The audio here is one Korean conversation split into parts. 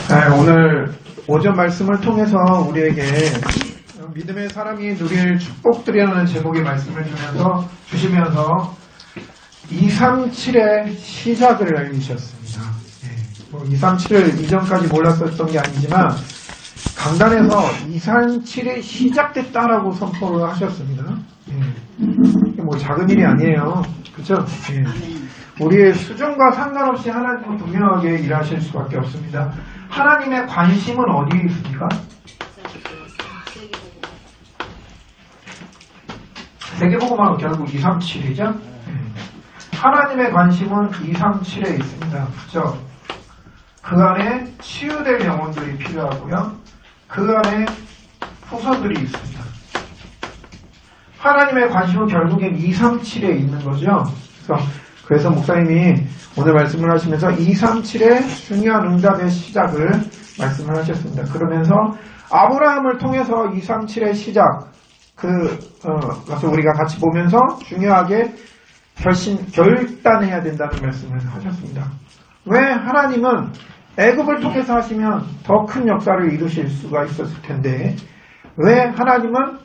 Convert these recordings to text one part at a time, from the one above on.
네, 오늘 오전 말씀을 통해서 우리에게 믿음의 사람이 누릴 축복들이라는 제목의 말씀을 주시면서 237의 시작을 알리셨습니다. 237을 이전까지 몰랐었던 게 아니지만 강단에서 237이 시작됐다라고 선포를 하셨습니다. 뭐 작은 일이 아니에요. 그렇죠? 우리의 수준과 상관없이 하나님은 분명하게 일하실 수밖에 없습니다. 하나님의 관심은 어디에 있습니까? 세계복음하고 결국 237이죠. 하나님의 관심은 237에 있습니다. 그렇죠? 그 안에 치유될 영혼들이 필요하고요. 그 안에 후손들이 있습니다. 하나님의 관심은 결국엔 237에 있는 거죠. 그래서 목사님이 오늘 말씀을 하시면서 237의 중요한 응답의 시작을 말씀을 하셨습니다. 그러면서 아브라함을 통해서 237의 시작, 그래서 우리가 같이 보면서 중요하게 결단해야 된다는 말씀을 하셨습니다. 왜 하나님은 애굽을 통해서 하시면 더 큰 역사를 이루실 수가 있었을 텐데, 왜 하나님은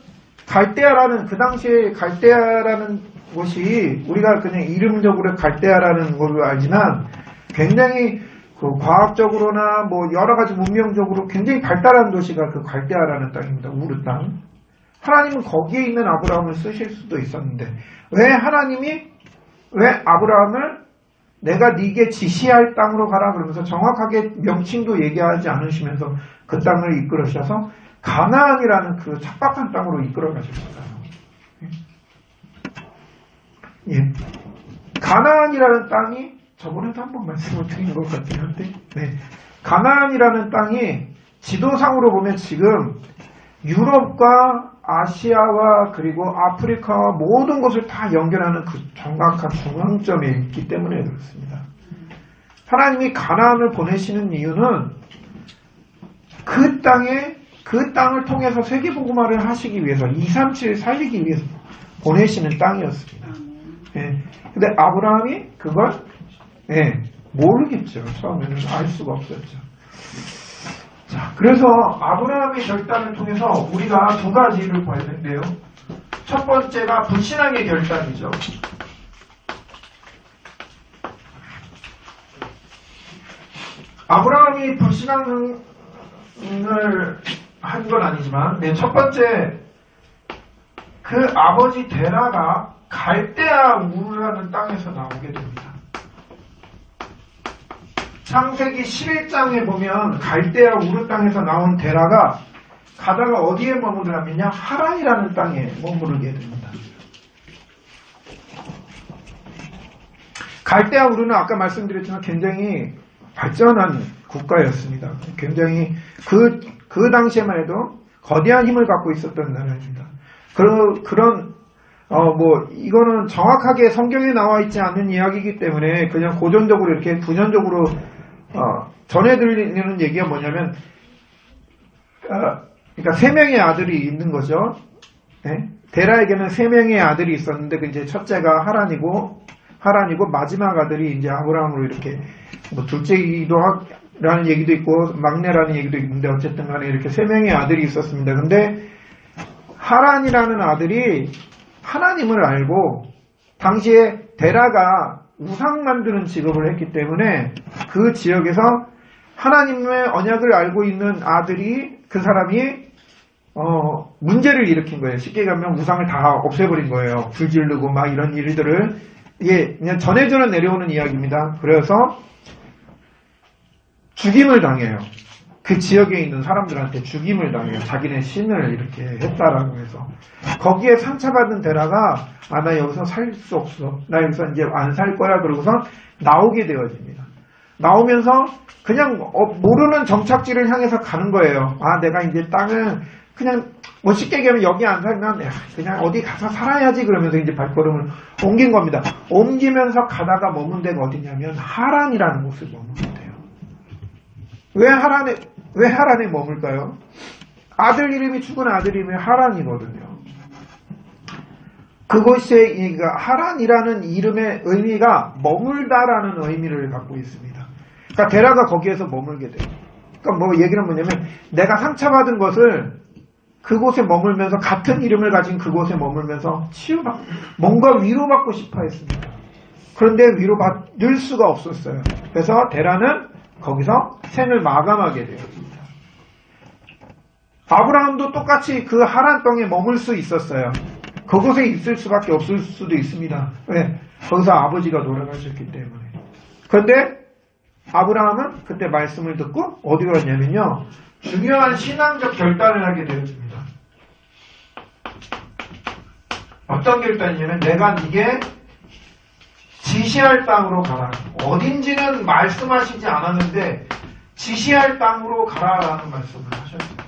갈대아라는, 그 당시에 갈대아라는 곳이 우리가 그냥 이름적으로 갈대아라는 걸로 알지만 굉장히 그 과학적으로나 뭐 여러 가지 문명적으로 굉장히 발달한 도시가 그 갈대아라는 땅입니다. 우르 땅. 하나님은 거기에 있는 아브라함을 쓰실 수도 있었는데 왜 아브라함을 내가 네게 지시할 땅으로 가라 그러면서 정확하게 명칭도 얘기하지 않으시면서 그 땅을 이끌으셔서 가나안이라는 그 척박한 땅으로 이끌어 가셨을까요? 가나안이라는 땅이 저번에도 한번 말씀을 드린 것 같긴 한데, 가나안이라는 땅이 지도상으로 보면 지금 유럽과 아시아와 그리고 아프리카와 모든 것을 다 연결하는 그 정확한 중앙점에 있기 때문에 그렇습니다. 하나님이 가나안을 보내시는 이유는 그 땅을 통해서 세계복음화를 하시기 위해서 237을 살리기 위해서 보내시는 땅이었습니다. 근데 아브라함이 그걸 모르겠죠. 처음에는 알 수가 없었죠. 자, 그래서 아브라함의 결단을 통해서 우리가 두 가지를 봐야 되는데요. 첫 번째가 불신앙의 결단이죠. 아브라함이 불신앙을 한 건 아니지만, 첫 번째, 그 아버지 데라가 갈대아 우르라는 땅에서 나오게 됩니다. 창세기 11장에 보면 갈대아 우르 땅에서 나온 데라가 가다가 어디에 머무르냐면요, 하란이라는 땅에 머무르게 됩니다. 갈대아 우르는 아까 말씀드렸지만 굉장히 발전한 국가였습니다. 굉장히 그 당시에만 해도 거대한 힘을 갖고 있었던 나라입니다. 이거는 정확하게 성경에 나와 있지 않은 이야기이기 때문에 그냥 고전적으로 이렇게 부전적으로 전해드리는 얘기가 뭐냐면, 그러니까 3명의 아들이 있는 거죠. 데라에게는 3명의 아들이 있었는데, 그 이제 첫째가 하란이고 마지막 아들이 이제 아브라함으로 이렇게, 뭐 둘째이기도 라는 얘기도 있고, 막내라는 얘기도 있는데, 어쨌든 간에 이렇게 3명의 아들이 있었습니다. 근데, 하란이라는 아들이 하나님을 알고, 당시에 데라가 우상 만드는 직업을 했기 때문에 그 지역에서 하나님의 언약을 알고 있는 아들이, 그 사람이 문제를 일으킨 거예요. 쉽게 가면 우상을 다 없애버린 거예요. 불 지르고 막 이런 일들을 그냥 전해주는 내려오는 이야기입니다. 그래서 죽임을 당해요. 그 지역에 있는 사람들한테 죽임을 당해요. 자기네 신을 이렇게 했다라고 해서. 거기에 상처받은 데라가, 나 여기서 살 수 없어. 나 여기서 이제 안 살 거야. 그러고서 나오게 되어집니다. 나오면서 그냥 모르는 정착지를 향해서 가는 거예요. 내가 이제 땅을 그냥 뭐 쉽게 얘기하면 여기 안 살면 그냥 어디 가서 살아야지 그러면서 이제 발걸음을 옮긴 겁니다. 옮기면서 가다가 머문 데가 어디냐면 하란이라는 곳을 머무게 돼요. 왜 하란에 머물까요? 아들 이름이 죽은 아들 이름이 하란이거든요. 그것의 그러니까 하란이라는 이름의 의미가 머물다라는 의미를 갖고 있습니다. 그러니까 데라가 거기에서 머물게 돼요. 그러니까 뭐 얘기는 뭐냐면 내가 상처받은 것을 그곳에 머물면서 같은 이름을 가진 그곳에 머물면서 치유받고 뭔가 위로받고 싶어 했습니다. 그런데 위로받을 수가 없었어요. 그래서 데라는 거기서 생을 마감하게 되었습니다. 아브라함도 똑같이 그 하란 땅에 머물 수 있었어요. 그곳에 있을 수밖에 없을 수도 있습니다. 왜? 거기서 아버지가 돌아가셨기 때문에. 그런데 아브라함은 그때 말씀을 듣고 어디로 갔냐면요. 중요한 신앙적 결단을 하게 되었습니다. 어떤 결단이냐면 내가 네게 지시할 땅으로 가라. 어딘지는 말씀하시지 않았는데 지시할 땅으로 가라라는 말씀을 하셨습니다.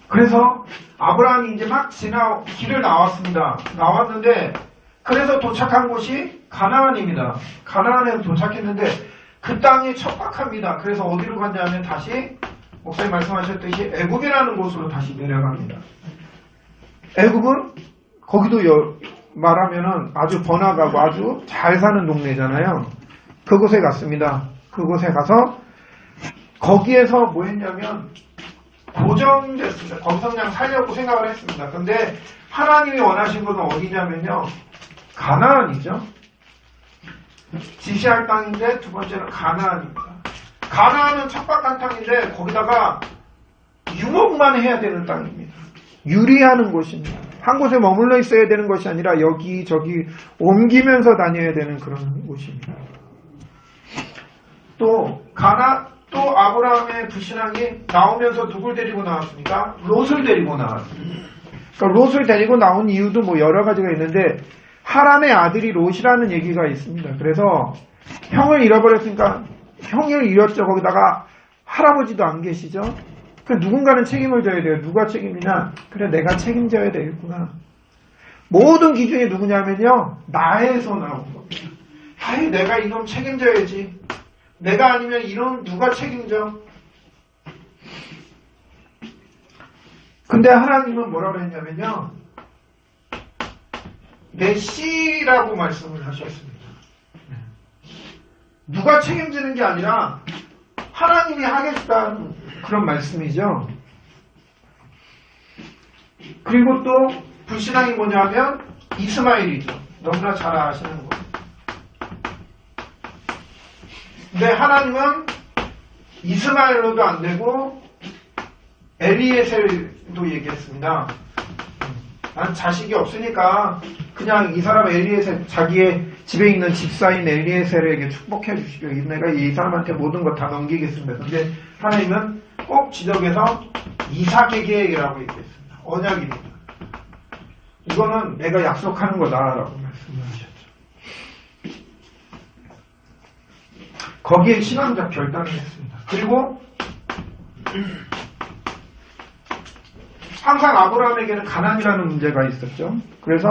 그래서 아브라함이 이제 막 길을 나왔습니다. 나왔는데 그래서 도착한 곳이 가나안입니다. 가나안에 도착했는데 그 땅이 척박합니다. 그래서 어디로 갔냐면 다시 목사님 말씀하셨듯이 애굽이라는 곳으로 다시 내려갑니다. 애굽은 거기도 말하면은 아주 번화가고 아주 잘 사는 동네잖아요. 그곳에 갔습니다. 그곳에 가서 거기에서 뭐 했냐면 고정됐습니다. 거기서 그냥 살려고 생각을 했습니다. 근데 하나님이 원하신 것은 어디냐면요. 가나안이죠. 지시할 땅인데 두 번째는 가나안입니다. 가나안은 척박한 땅인데 거기다가 유목만 해야 되는 땅입니다. 유리하는 곳입니다. 한 곳에 머물러 있어야 되는 것이 아니라 여기저기 옮기면서 다녀야 되는 그런 곳입니다. 또 아브라함의 불신앙이 나오면서 누굴 데리고 나왔습니까? 롯을 데리고 나왔습니다. 그러니까 롯을 데리고 나온 이유도 뭐 여러 가지가 있는데 하란의 아들이 롯이라는 얘기가 있습니다. 그래서 형을 잃어버렸으니까 형을 잃었죠. 거기다가 할아버지도 안 계시죠. 그 누군가는 책임을 져야 돼요. 누가 책임이냐? 그래 내가 책임져야 되겠구나. 모든 기준이 누구냐면요. 나에서 나온 겁니다. 아이 내가 이놈 책임져야지. 내가 아니면 이놈 누가 책임져? 근데 하나님은 뭐라고 했냐면요. 내 씨라고 말씀을 하셨습니다. 누가 책임지는 게 아니라 하나님이 하겠다는 그런 말씀이죠. 그리고 또 불신앙이 뭐냐면 이스마엘이죠. 너무나 잘 아시는 거. 근데 하나님은 이스마엘로도 안 되고 엘리에셀도 얘기했습니다. 난 자식이 없으니까 그냥 이 사람 엘리에셀 자기의 집에 있는 집사인 엘리에셀에게 축복해 주시고 내가 이 사람한테 모든 거 다 넘기겠습니다. 근데 하나님은 꼭 지적해서 이삭에게라고 얘기했습니다. 언약입니다. 이거는 내가 약속하는 거다라고 말씀을 하셨죠. 거기에 신앙적 결단을 했습니다. 그리고 항상 아브라함에게는 가난이라는 문제가 있었죠. 그래서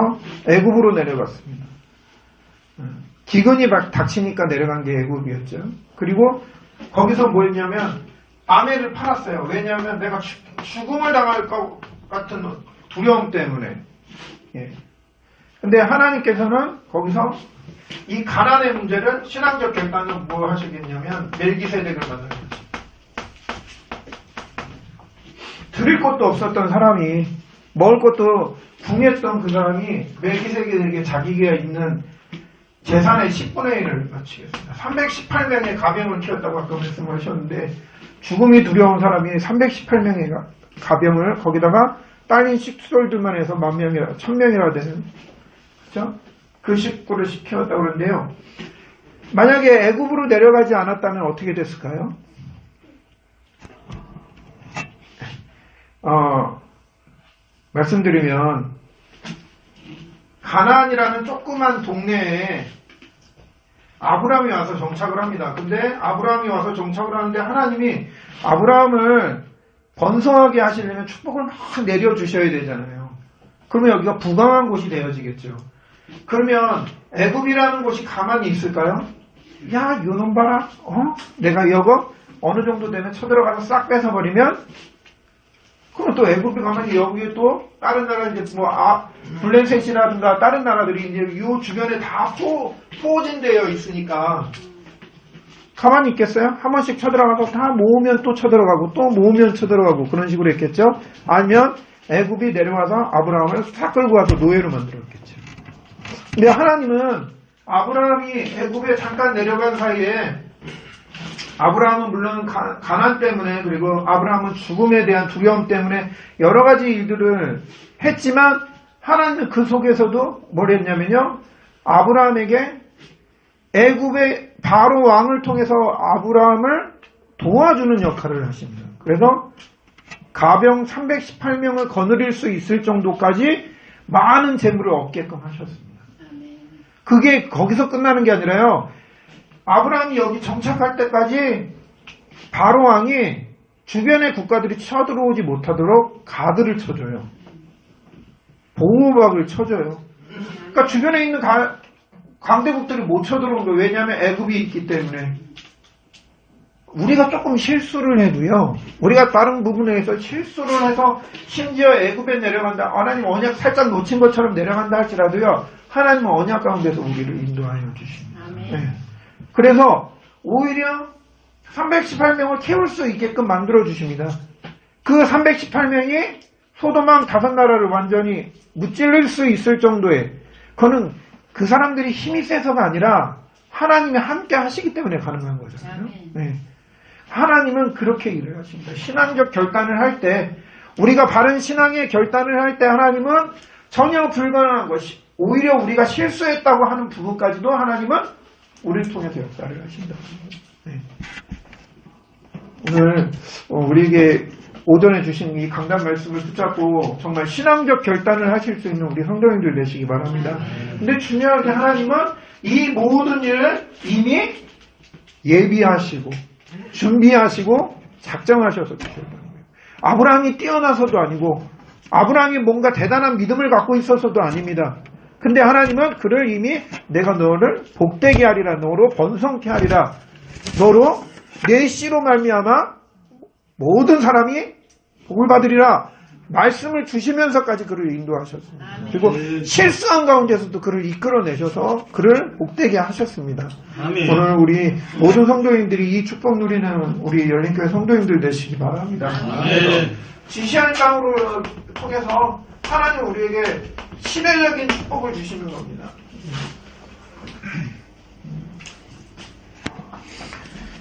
애굽으로 내려갔습니다. 기근이 닥치니까 내려간 게 애굽이었죠. 그리고 거기서 뭐 했냐면 아내를 팔았어요. 왜냐하면 내가 죽음을 당할 것 같은 두려움 때문에. 예. 근데 하나님께서는 거기서 이 가난의 문제를 신앙적 결단으로 뭐 하시겠냐면 멜기세덱을 만들었죠. 드릴 것도 없었던 사람이 먹을 것도 궁했던 그 사람이 멜기세덱에게 자기가 있는 재산의 10분의 1을 바치겠습니다. 318명의 가병을 키웠다고 아까 말씀하셨는데 죽음이 두려운 사람이 318명의 가병을 거기다가 딸린 식수들만 해서 10,000명이라 1000명이라 되는 그렇죠? 그 식구를 키웠다고 그러는데요. 만약에 애굽으로 내려가지 않았다면 어떻게 됐을까요? 말씀드리면 가나안이라는 조그만 동네에 아브라함이 와서 정착을 합니다. 근데 아브라함이 와서 정착을 하는데 하나님이 아브라함을 번성하게 하시려면 축복을 막 내려주셔야 되잖아요. 그러면 여기가 부강한 곳이 되어지겠죠. 그러면 애굽이라는 곳이 가만히 있을까요? 야, 요놈 봐라. 내가 이거 어느 정도 되면 쳐들어가서 싹 뺏어버리면 그럼 또 애굽에 가면 여기에 또 다른 나라 이제 뭐 블렌셋이라든가 다른 나라들이 이제 요 주변에 다 포진되어 있으니까 가만히 있겠어요? 한 번씩 쳐들어가서 다 모으면 또 쳐들어가고 또 모으면 쳐들어가고 그런 식으로 했겠죠? 아니면 애굽이 내려와서 아브라함을 싹 끌고 와서 노예로 만들었겠죠. 근데 하나님은 아브라함이 애굽에 잠깐 내려간 사이에 아브라함은 물론 가난 때문에 그리고 아브라함은 죽음에 대한 두려움 때문에 여러 가지 일들을 했지만 하나님은 그 속에서도 뭘 했냐면요. 아브라함에게 애굽의 바로 왕을 통해서 아브라함을 도와주는 역할을 하십니다. 그래서 가병 318명을 거느릴 수 있을 정도까지 많은 재물을 얻게끔 하셨습니다. 그게 거기서 끝나는 게 아니라요. 아브라함이 여기 정착할 때까지 바로 왕이 주변의 국가들이 쳐들어오지 못하도록 가드를 쳐줘요. 보호막을 쳐줘요. 그러니까 주변에 있는 강대국들이 못 쳐들어오는 거예요. 왜냐하면 애굽이 있기 때문에. 우리가 조금 실수를 해도요. 우리가 다른 부분에서 실수를 해서 심지어 애굽에 내려간다. 하나님 언약 살짝 놓친 것처럼 내려간다 할지라도요. 하나님은 언약 가운데서 우리를 인도하여 주십니다. 네. 그래서 오히려 318명을 키울 수 있게끔 만들어 주십니다. 그 318명이 소돔왕 5나라를 완전히 무찔릴 수 있을 정도의 그거는 그 사람들이 힘이 세서가 아니라 하나님이 함께 하시기 때문에 가능한 거잖아요. 네. 하나님은 그렇게 일을 하십니다. 신앙적 결단을 할 때 우리가 바른 신앙의 결단을 할 때 하나님은 전혀 불가능한 것이 오히려 우리가 실수했다고 하는 부분까지도 하나님은 우리를 통해서 역사를 하신다. 네. 오늘 우리에게 오전에 주신 이 강단 말씀을 붙잡고 정말 신앙적 결단을 하실 수 있는 우리 성도님들 되시기 바랍니다. 근데 중요하게 하나님은 이 모든 일을 이미 예비하시고 준비하시고 작정하셔서 주셨다는 거예요. 아브라함이 뛰어나서도 아니고 아브라함이 뭔가 대단한 믿음을 갖고 있어서도 아닙니다. 근데 하나님은 그를 이미 내가 너를 복되게 하리라 너로 번성케 하리라 너로 내 씨로 말미암아 모든 사람이 복을 받으리라 말씀을 주시면서까지 그를 인도하셨습니다. 그리고 실수한 가운데서도 그를 이끌어내셔서 그를 복되게 하셨습니다. 아멘. 오늘 우리 모든 성도인들이 이 축복 누리는 우리 열린교회 성도인들 되시기 바랍니다. 아멘. 지시하는 땅으로 통해서 하나님 우리에게 시대적인 축복을 주시는 겁니다.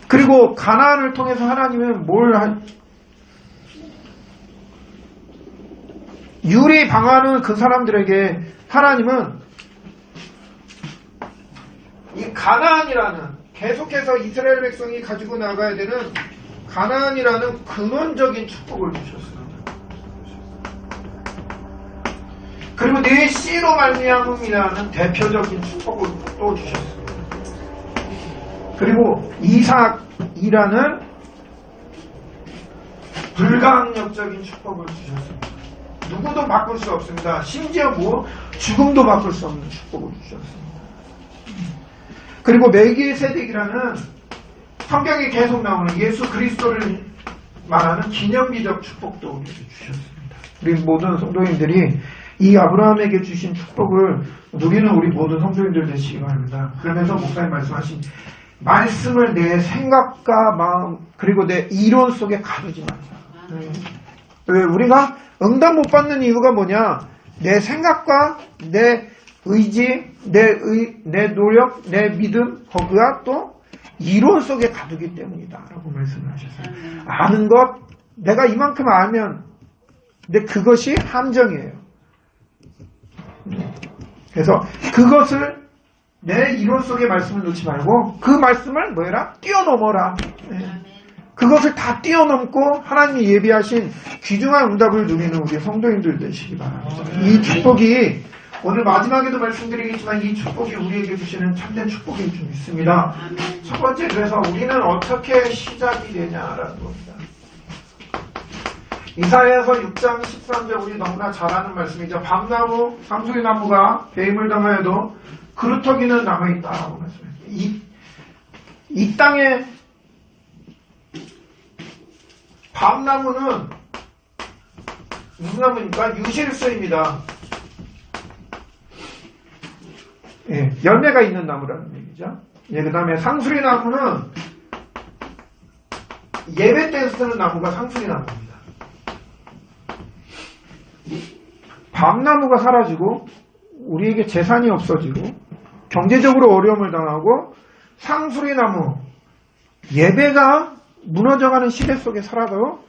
그리고 가나안을 통해서 하나님은 유리 방하는 그 사람들에게 하나님은 이 가나안이라는 계속해서 이스라엘 백성이 가지고 나가야 되는 가나안이라는 근원적인 축복을 주셨습니다. 그리고 내 씨로 말미암음이라는 대표적인 축복을 또 주셨습니다. 그리고 이삭이라는 불가항력적인 축복을 주셨습니다. 누구도 바꿀 수 없습니다. 심지어 죽음도 바꿀 수 없는 축복을 주셨습니다. 그리고 멜기세덱이라는 성경에 계속 나오는 예수 그리스도를 말하는 기념비적 축복도 우리에게 주셨습니다. 우리 모든 성도인들이 이 아브라함에게 주신 축복을 누리는 우리 모든 성도인들 되시기 바랍니다. 그러면서 목사님 말씀하신 말씀을 내 생각과 마음 그리고 내 이론 속에 가두지 말자. 왜 우리가 응답 못 받는 이유가 뭐냐? 내 생각과 내 의지, 내 노력, 내 믿음, 거기가 또 이론 속에 가두기 때문이다. 라고 말씀을 하셨어요. 아는 것, 내가 이만큼 알면, 근데 그것이 함정이에요. 그래서 그것을 내 이론 속의 말씀을 놓지 말고 그 말씀을 뭐해라? 뛰어넘어라. 그것을 다 뛰어넘고 하나님이 예비하신 귀중한 응답을 누리는 우리 성도인들 되시기 바랍니다. 이 축복이 오늘 마지막에도 말씀드리겠지만 이 축복이 우리에게 주시는 참된 축복이 좀 있습니다. 첫 번째 그래서 우리는 어떻게 시작이 되냐라는 겁니다. 이사야서 6장 13절 우리 너무나 잘 아는 말씀이죠. 밤나무, 상수리 나무가 배임을 당하여도 그루터기는 남아있다라고 말씀해요. 이 땅에 밤나무는 무슨 나무입니까? 유실수입니다. 예, 열매가 있는 나무라는 얘기죠. 예, 그 다음에 상수리 나무는 예배 때 쓰는 나무가 상수리 나무입니다. 밤나무가 사라지고 우리에게 재산이 없어지고 경제적으로 어려움을 당하고 상수리 나무 예배가 무너져가는 시대 속에 살아도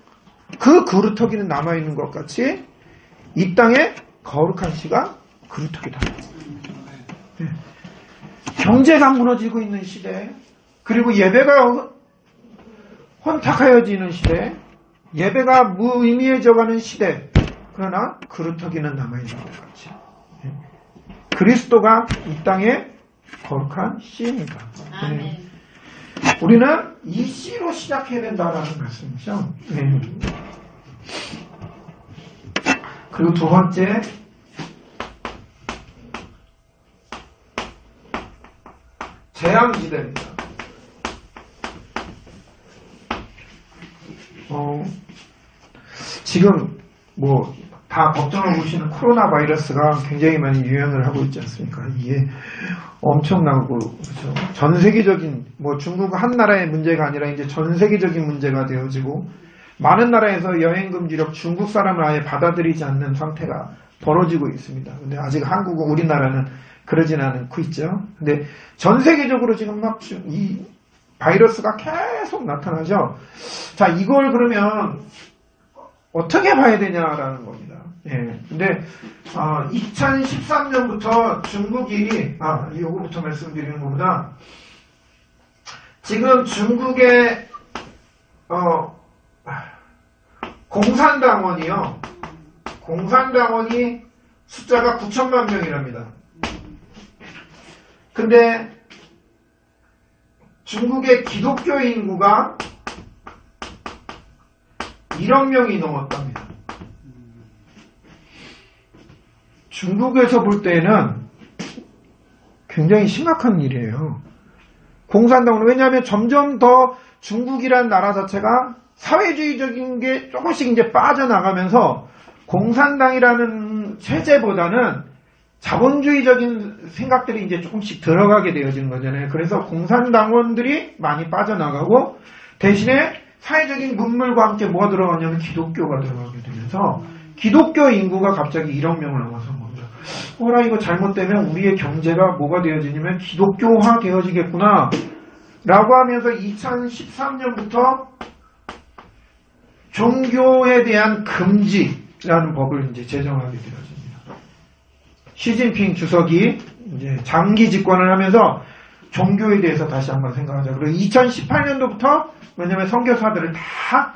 그 그루터기는 남아있는 것 같이 이 땅에 거룩한 씨가 그루터기다. 네. 경제가 무너지고 있는 시대, 그리고 예배가 혼탁하여지는 시대, 예배가 무의미해져가는 시대, 그러나 그루터기는 남아있는 것 같이. 네. 그리스도가 이 땅에 거룩한 씨입니다. 네. 우리는 이 씨로 시작해야 된다라는 말씀이죠. 네. 그리고 두 번째, 재앙지대입니다. 지금 뭐 다 걱정하고 계시는 코로나 바이러스가 굉장히 많이 유행을 하고 있지 않습니까? 이게 엄청나고, 그렇죠? 전 세계적인, 뭐 중국 한 나라의 문제가 아니라 이제 전 세계적인 문제가 되어지고, 많은 나라에서 여행금지력 중국 사람을 아예 받아들이지 않는 상태가 벌어지고 있습니다. 근데 아직 한국은, 우리나라는 그러진 않고 있죠. 근데 전 세계적으로 지금 막 이 바이러스가 계속 나타나죠. 자, 이걸 그러면 어떻게 봐야 되냐라는 겁니다. 예. 근데, 2013년부터 중국이, 요거부터 말씀드리는 것보다, 지금 중국의, 공산당원이요. 공산당원이 숫자가 9천만 명이랍니다. 근데, 중국의 기독교 인구가 1억 명이 넘었답니다. 중국에서 볼 때는 굉장히 심각한 일이에요. 공산당은 왜냐하면 점점 더 중국이라는 나라 자체가 사회주의적인 게 조금씩 이제 빠져나가면서 공산당이라는 체제보다는 자본주의적인 생각들이 이제 조금씩 들어가게 되어지는 거잖아요. 그래서 공산당원들이 많이 빠져나가고 대신에 사회적인 문물과 함께 뭐가 들어가냐면 기독교가 들어가게 되면서 기독교 인구가 갑자기 1억 명을 넘어선 겁니다. 이거 잘못되면 우리의 경제가 뭐가 되어지냐면 기독교화 되어지겠구나 라고 하면서 2013년부터 종교에 대한 금지라는 법을 이제 제정하게 되어집니다. 시진핑 주석이 이제 장기 집권을 하면서 종교에 대해서 다시 한번 생각하자. 그리고 2018년도부터 왜냐면 선교사들을 다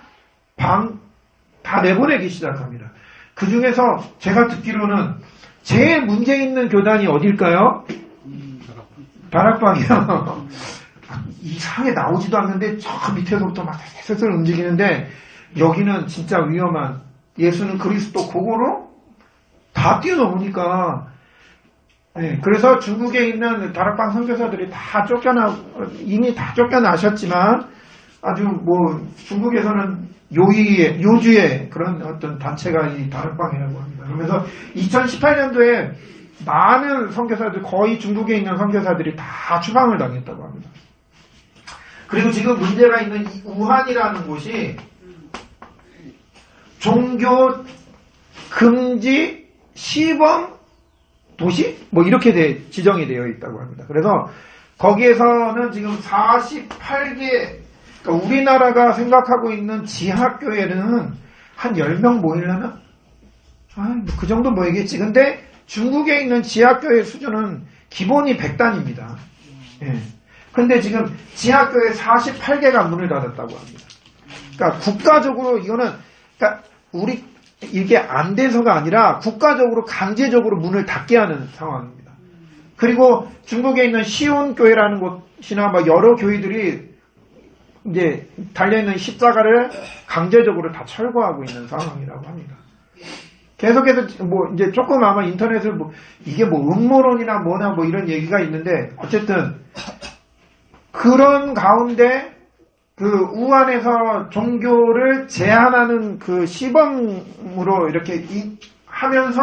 내보내기 시작합니다. 그 중에서 제가 듣기로는 제일 문제 있는 교단이 어딜까요? 다락방이요. 이상하게 나오지도 않는데 저 밑에서부터 막 슬슬 움직이는데 여기는 진짜 위험한 예수는 그리스도 그거로 다 뛰어넘으니까 네, 그래서 중국에 있는 다락방 선교사들이 이미 다 쫓겨나셨지만 아주 뭐 중국에서는 요주의 그런 어떤 단체가 이 다락방이라고 합니다. 그러면서 2018년도에 많은 선교사들, 거의 중국에 있는 선교사들이 다 추방을 당했다고 합니다. 그리고 지금 문제가 있는 이 우한이라는 곳이 종교 금지 시범 도시? 뭐 이렇게 지정이 되어 있다고 합니다. 그래서 거기에서는 지금 48개, 그러니까 우리나라가 생각하고 있는 지하교회는 한 10명 모이려나? 그 정도 모이겠지. 근데 중국에 있는 지하교회 수준은 기본이 100단입니다. 예. 근데 지금 지하교회 48개가 문을 닫았다고 합니다. 그러니까 국가적으로 이거는, 그러니까 이게 안 돼서가 아니라 국가적으로 강제적으로 문을 닫게 하는 상황입니다. 그리고 중국에 있는 시온교회라는 곳이나 막 여러 교회들이 이제 달려있는 십자가를 강제적으로 다 철거하고 있는 상황이라고 합니다. 계속해서 뭐 이제 조금 아마 인터넷을 뭐 이게 뭐 음모론이나 뭐나 뭐 이런 얘기가 있는데 어쨌든 그런 가운데 그 우한에서 종교를 제한하는 그 시범으로 이렇게 하면서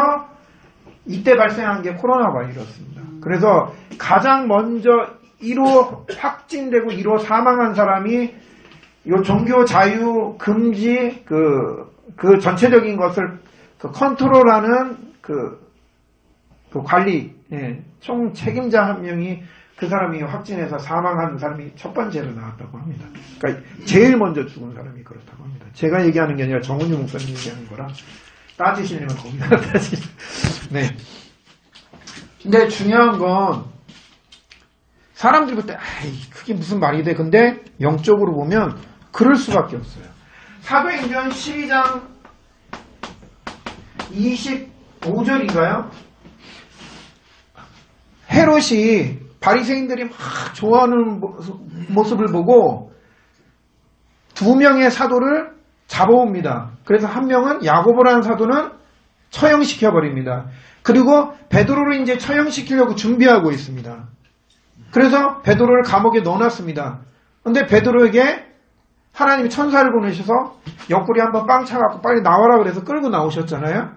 이때 발생한 게 코로나 바이러스입니다. 그래서 가장 먼저 1호 확진되고 1호 사망한 사람이 요 종교 자유 금지 그 전체적인 것을 그 컨트롤하는 그 관리, 총 책임자 한 명이 그 사람이 확진해서 사망한 사람이 첫 번째로 나왔다고 합니다. 그러니까 제일 먼저 죽은 사람이 그렇다고 합니다. 제가 얘기하는 게 아니라 정은유 목사님 얘기하는 거라 따지시려면 거기다 따지시죠. 네. 근데 중요한 건 사람들이 볼 때 그게 무슨 말이 돼. 근데 영적으로 보면 그럴 수밖에 없어요. 사도행전 12장 25절인가요? 헤롯이 바리새인들이 막 좋아하는 모습을 보고 2명의 사도를 잡아옵니다. 그래서 한 명은 야고보라는 사도는 처형시켜버립니다. 그리고 베드로를 이제 처형시키려고 준비하고 있습니다. 그래서 베드로를 감옥에 넣어놨습니다. 그런데 베드로에게 하나님이 천사를 보내셔서 옆구리 한번 빵 차갖고 빨리 나와라 그래서 끌고 나오셨잖아요.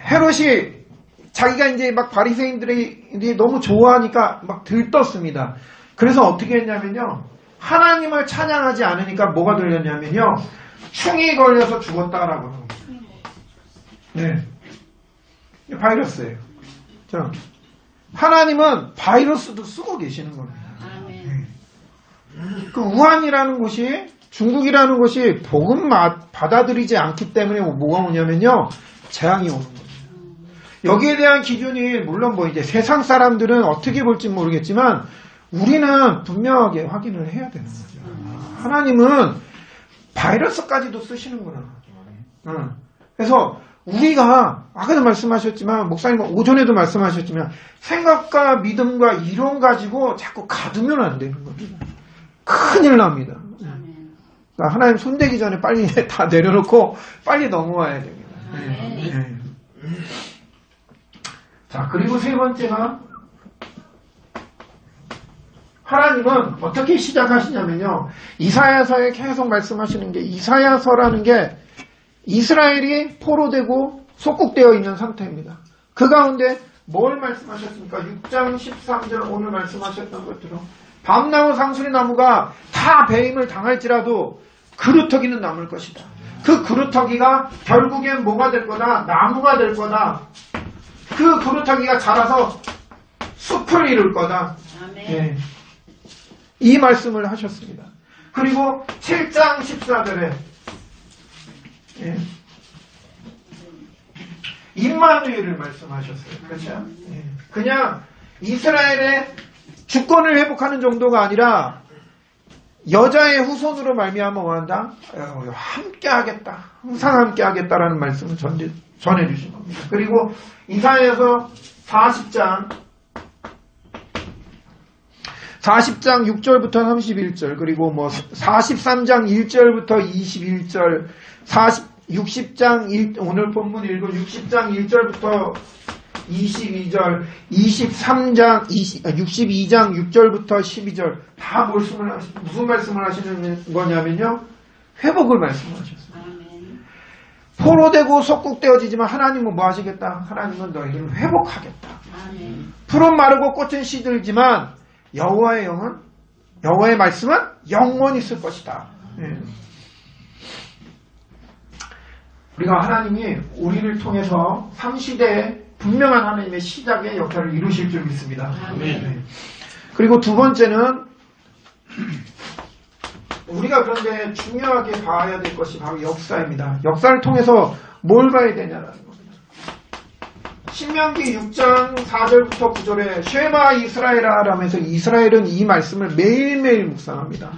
헤롯이 자기가 이제 막 바리새인들이 너무 좋아하니까 막 들떴습니다. 그래서 어떻게 했냐면요. 하나님을 찬양하지 않으니까 뭐가 들렸냐면요. 충이 걸려서 죽었다라고 합니다. 네. 바이러스예요. 자, 하나님은 바이러스도 쓰고 계시는 겁니다. 네. 그 우한이라는 곳이 중국이라는 곳이 복음 받아들이지 않기 때문에 뭐가 오냐면요. 재앙이 오는 겁니다. 여기에 대한 기준이 물론 뭐 이제 세상 사람들은 어떻게 볼지 모르겠지만 우리는 분명하게 확인을 해야 되는 거죠. 하나님은 바이러스까지도 쓰시는구나. 그래서 우리가 아까도 말씀하셨지만 목사님은 오전에도 말씀하셨지만 생각과 믿음과 이론 가지고 자꾸 가두면 안 되는 겁니다. 큰일 납니다. 그러니까 하나님 손대기 전에 빨리 다 내려놓고 빨리 넘어와야 됩니다. 네. 자, 그리고 세 번째가 하나님은 어떻게 시작하시냐면요. 이사야서에 계속 말씀하시는 게 이사야서라는 게 이스라엘이 포로되고 속국되어 있는 상태입니다. 그 가운데 뭘 말씀하셨습니까? 6장 13절 오늘 말씀하셨던 것처럼 밤나무 상수리나무가 다 배임을 당할지라도 그루터기는 남을 것이다. 그 그루터기가 결국엔 뭐가 될 거다? 나무가 될 거다. 그 그루터기가 자라서 숲을 이룰 거다. 네. 이 말씀을 하셨습니다. 그리고 7장 14절에 임마누엘을 말씀하셨어요. 그렇죠? 그냥 이스라엘의 주권을 회복하는 정도가 아니라 여자의 후손으로 말미암아 뭐한다? 함께하겠다. 항상 함께하겠다라는 말씀을 전해주신 겁니다. 그리고 이사야서 40장 6절부터 31절 그리고 뭐 43장 1절부터 21절 60장 오늘 본문 읽은 60장 1절부터 22절 62장 6절부터 12절 다 무슨 말씀을 하시는 거냐면요. 회복을 말씀하셨어요. 포로되고 속국되어지지만 하나님은 뭐 하시겠다? 하나님은 너희를 회복하겠다. 풀은 마르고 꽃은 시들지만 여호와의 말씀은 영원히 있을 것이다. 우리가 하나님이 우리를 통해서 3시대에 분명한 하나님의 시작의 역할을 이루실 줄 믿습니다. 그리고 두 번째는 우리가 그런데 중요하게 봐야 될 것이 바로 역사입니다. 역사를 통해서 뭘 봐야 되냐라는 겁니다. 신명기 6장 4절부터 9절에 쉐마 이스라엘아 라면서 이스라엘은 이 말씀을 매일매일 묵상합니다.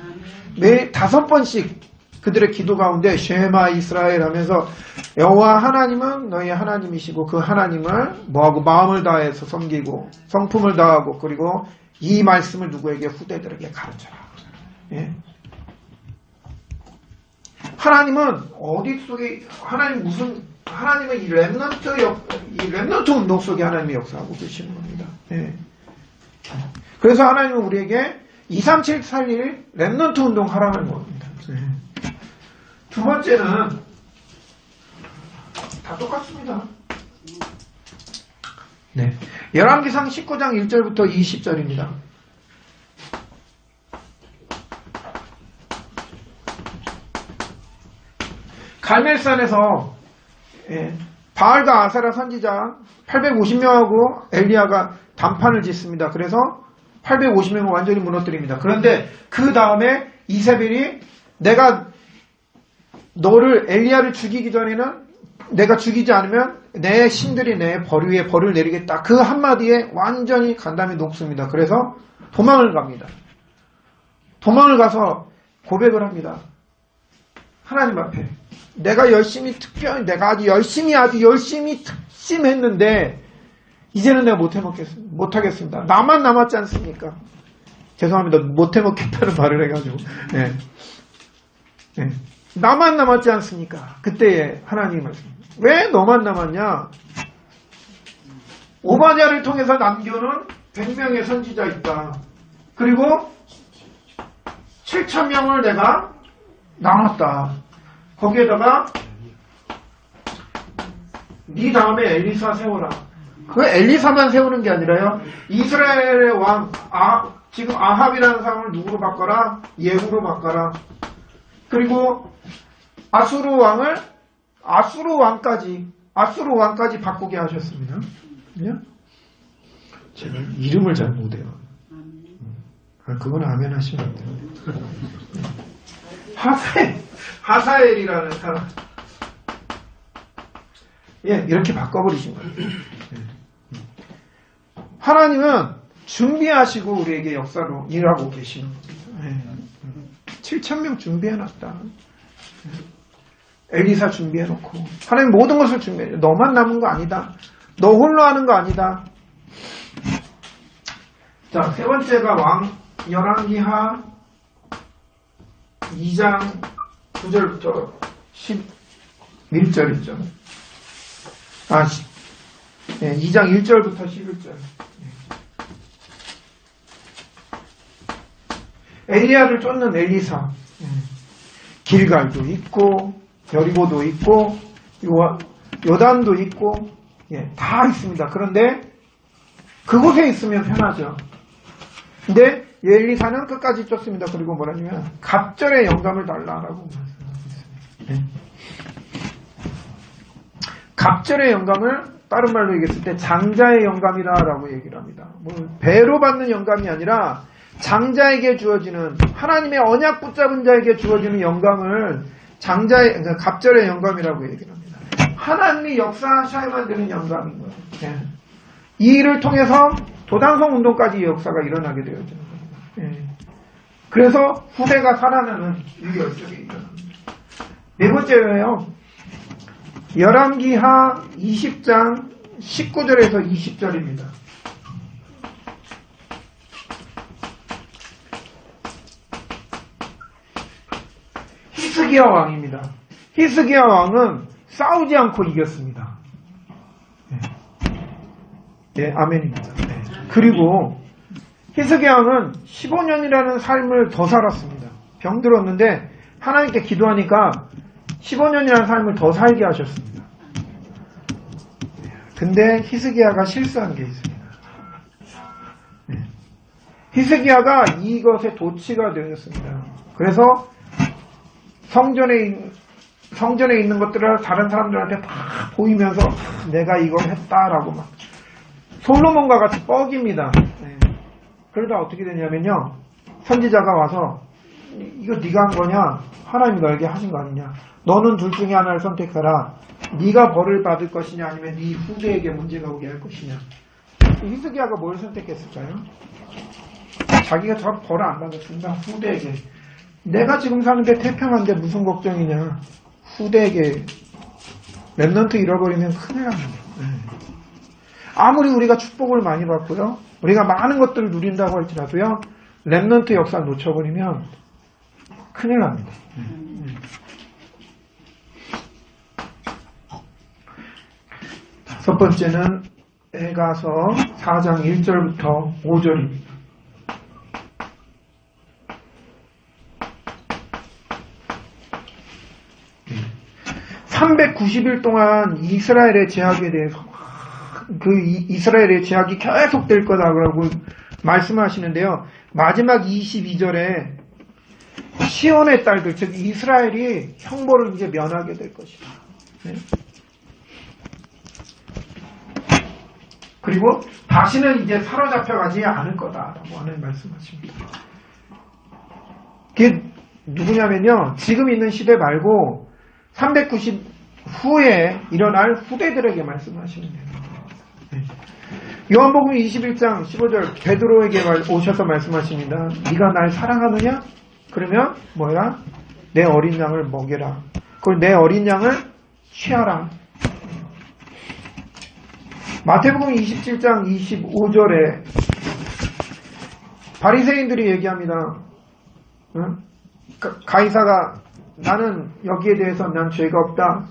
매일 5번씩 그들의 기도 가운데 쉐마 이스라엘 하면서 여호와 하나님은 너희 하나님이시고 그 하나님을 뭐하고 마음을 다해서 섬기고 성품을 다하고 그리고 이 말씀을 누구에게 후대들에게 가르쳐라. 하나님은 어디 속에 하나님은 이 렘넌트 운동 속에 하나님이 역사하고 계시는 겁니다. 그래서 하나님은 우리에게 23741 랩넌트 운동 하라는 겁니다. 두 번째는 다 똑같습니다. 네. 열왕기상 19장 1절부터 20절입니다. 갈멜산에서 바알과 아세라 선지자 850명하고 엘리야가 단판을 짓습니다. 그래서 850명을 완전히 무너뜨립니다. 그런데 그 다음에 이세벨이 내가 너를 엘리야를 죽이기 전에는 내가 죽이지 않으면 내 신들이 내 벌 위에 벌을 내리겠다. 그 한마디에 완전히 간담이 녹습니다. 그래서 도망을 갑니다. 도망을 가서 고백을 합니다. 하나님 앞에 내가 열심히 특별히 내가 아주 열심히 특심했는데 이제는 내가 못하겠습니다. 나만 남았지 않습니까? 죄송합니다. 못해먹겠다는 말을 해가지고 나만 남았지 않습니까? 그때에 하나님이 말씀 왜 너만 남았냐? 오바댜를 통해서 남겨놓은 100명의 선지자 있다. 그리고 7,000명을 내가 나눴다. 거기에다가 네 다음에 엘리사 세워라. 그 엘리사만 세우는 게 아니라요. 이스라엘의 왕 지금 아합이라는 사람을 누구로 바꿔라? 예후로 바꿔라. 그리고 아수르 왕까지 바꾸게 하셨습니다. 제가 이름을 잘 못해요. 그건 아멘 하시면 안 됩니다. 하사엘이라는 사람. 이렇게 바꿔버리신 거예요. 하나님은 준비하시고 우리에게 역사로 일하고 계시는 겁니다. 7,000명 준비해놨다. 엘리사 준비해놓고 하나님 모든 것을 준비해. 너만 남은 거 아니다. 너 홀로 하는 거 아니다. 자, 세 번째가 열왕기하 2장 9절부터 11절이죠. 2장 1절부터 11절. 엘리야를 쫓는 엘리사. 길갈도 있고 여리고도 있고 요단도 있고 다 있습니다. 그런데 그곳에 있으면 편하죠. 근데 엘리사는 끝까지 쫓습니다. 그리고 뭐라냐면 갑절의 영감을 달라라고 말씀하셨습니다. 갑절의 영감을 다른 말로 얘기했을 때 장자의 영감이라고 얘기를 합니다. 배로 받는 영감이 아니라 장자에게 주어지는 하나님의 언약 붙잡은 자에게 주어지는 영감을 갑절의 영감이라고 얘기를 합니다. 하나님이 역사하셔야만 되는 영감인 거예요. 이 일을 통해서 도당성 운동까지 역사가 일어나게 되어지는 겁니다. 그래서 후대가 살아나는 이 열정이 일어납니다. 네 번째로요. 열왕기하 20장 19절에서 20절입니다. 히스기야 왕입니다. 히스기야 왕은 싸우지 않고 이겼습니다. 아멘입니다. 그리고 히스기야 왕은 15년이라는 삶을 더 살았습니다. 병들었는데 하나님께 기도하니까 15년이라는 삶을 더 살게 하셨습니다. 근데 히스기야가 실수한 게 있습니다. 히스기야가 이것에 도취가 되었습니다. 그래서 성전에 있는 것들을 다른 사람들한테 다 보이면서 내가 이걸 했다라고 막 솔로몬과 같이 뻐깁니다. 그러다 어떻게 되냐면요. 선지자가 와서 이거 네가 한 거냐? 하나님이 너에게 하신 거 아니냐? 너는 둘 중에 하나를 선택하라. 네가 벌을 받을 것이냐 아니면 네 후대에게 문제가 오게 할 것이냐. 히스기야가 뭘 선택했을까요? 자기가 저 벌을 안 받았습니다. 후대에게. 내가 지금 사는데 태평한데 무슨 걱정이냐. 후대에게 랩넌트 잃어버리면 큰일 납니다. 아무리 우리가 축복을 많이 받고요. 우리가 많은 것들을 누린다고 할지라도요. 랩넌트 역사를 놓쳐버리면 큰일 납니다. 첫 번째는 에가서 4장 1절부터 5절입니다. 390일 동안 이스라엘의 제약에 대해서 이스라엘의 제약이 계속될 거다라고 말씀하시는데요. 마지막 22절에 시온의 딸들, 즉 이스라엘이 형벌을 이제 면하게 될 것이다. 네. 그리고 다시는 이제 사로잡혀가지 않을 거다라고 하는 말씀하십니다. 그게 누구냐면요, 지금 있는 시대 말고 390 후에 일어날 후대들에게 말씀하시는 거예요. 네. 요한복음 21장 15절 베드로에게 오셔서 말씀하십니다. 네가 날 사랑하느냐? 그러면 뭐야? 내 어린 양을 먹여라. 그리고 내 어린 양을 취하라. 마태복음 27장 25절에 바리새인들이 얘기합니다. 응? 가이사가 나는 여기에 대해서 난 죄가 없다.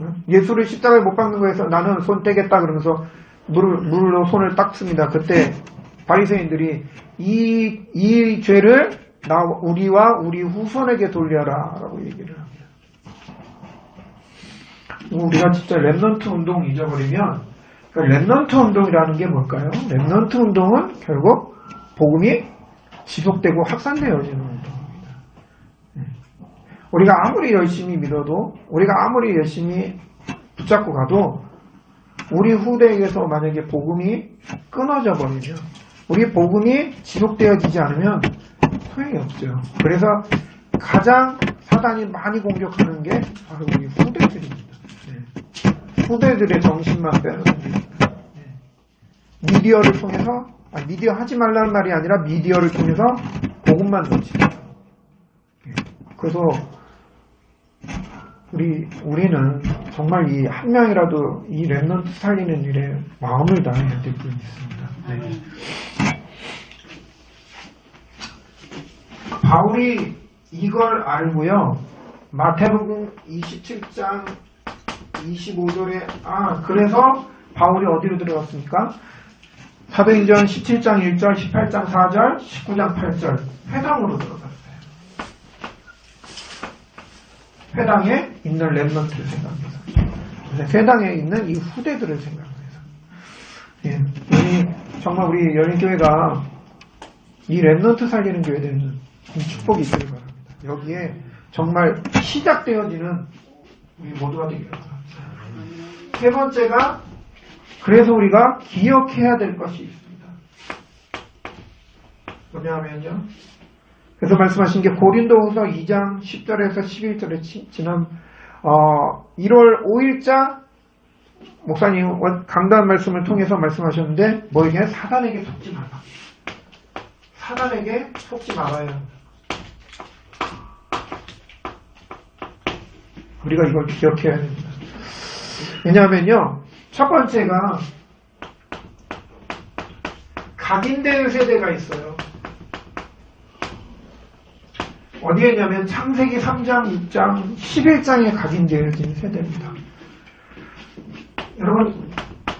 응? 예수를 십자가에 못 박는 거에서 나는 손 떼겠다 그러면서 물로 손을 닦습니다. 그때 바리새인들이 이 죄를 우리와 우리 후손에게 돌려라 라고 얘기를 합니다. 우리가 진짜 렘넌트 운동 잊어버리면 렘넌트 운동이라는 게 뭘까요? 렘넌트 운동은 결국 복음이 지속되고 확산되어지는 운동입니다. 우리가 아무리 열심히 믿어도, 우리가 아무리 열심히 붙잡고 가도 우리 후대에게서 만약에 복음이 끊어져 버리면, 우리 복음이 지속되어지지 않으면 소용이 없죠. 그래서 가장 사단이 많이 공격하는 게 바로 우리 후대들입니다. 후대들의 정신만 빼앗깁니다. 미디어를 통해서, 미디어 하지 말라는 말이 아니라 미디어를 통해서 복음만 놓칩니다. 그래서 우리는 정말 이 한 명이라도 이 렘넌트 살리는 일에 마음을 다해야 될 분 있습니다. 네. 바울이 이걸 알고요. 마태복음 27장 25절에 그래서 바울이 어디로 들어갔습니까? 사도행전 17장 1절, 18장 4절, 19장 8절 회당으로 들어갔어요. 회당에 있는 렘넌트를 생각해서, 회당에 있는 이 후대들을 생각해서, 정말 우리 열린교회가 이 렘넌트 살리는 교회 되는 축복이 있기를 바랍니다. 여기에 정말 시작되어지는 우리 모두가 되기를 바랍니다. 세 번째가, 그래서 우리가 기억해야 될 것이 있습니다. 뭐냐면요, 그래서 말씀하신 게 고린도후서 2장 10절에서 11절에 지난 1월 5일자 목사님 강단 말씀을 통해서 말씀하셨는데, 뭐에게? 사단에게 속지 마라. 사단에게 속지 말아요. 우리가 이걸 기억해야 됩니다. 왜냐하면요, 첫 번째가 각인된 세대가 있어요. 어디에 있냐면 창세기 3장, 6장, 11장에 각인되어진 세대입니다. 여러분,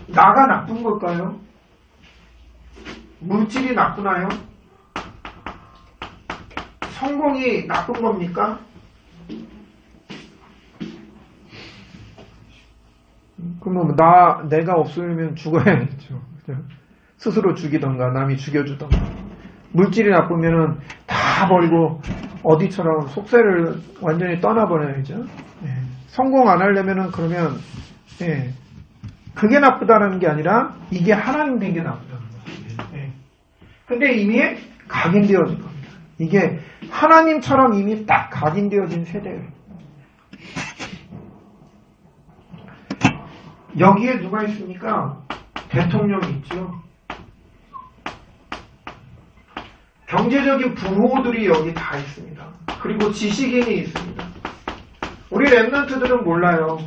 나가 나쁜 걸까요? 물질이 나쁘나요? 성공이 나쁜 겁니까? 그러면 내가 없으면 죽어야겠죠. 스스로 죽이던가 남이 죽여주던가. 물질이 나쁘면은 다 버리고 어디처럼 속세를 완전히 떠나버려야죠. 성공 안 하려면은 그러면 그게 나쁘다는 게 아니라 이게 하나님 된 게 나쁘다는 거예요. 근데 이미 각인되어진 겁니다. 이게 하나님처럼 이미 딱 각인되어진 세대예요. 여기에 누가 있습니까? 대통령이 있죠. 경제적인 부호들이 여기 다 있습니다. 그리고 지식인이 있습니다. 우리 렘넌트들은 몰라요.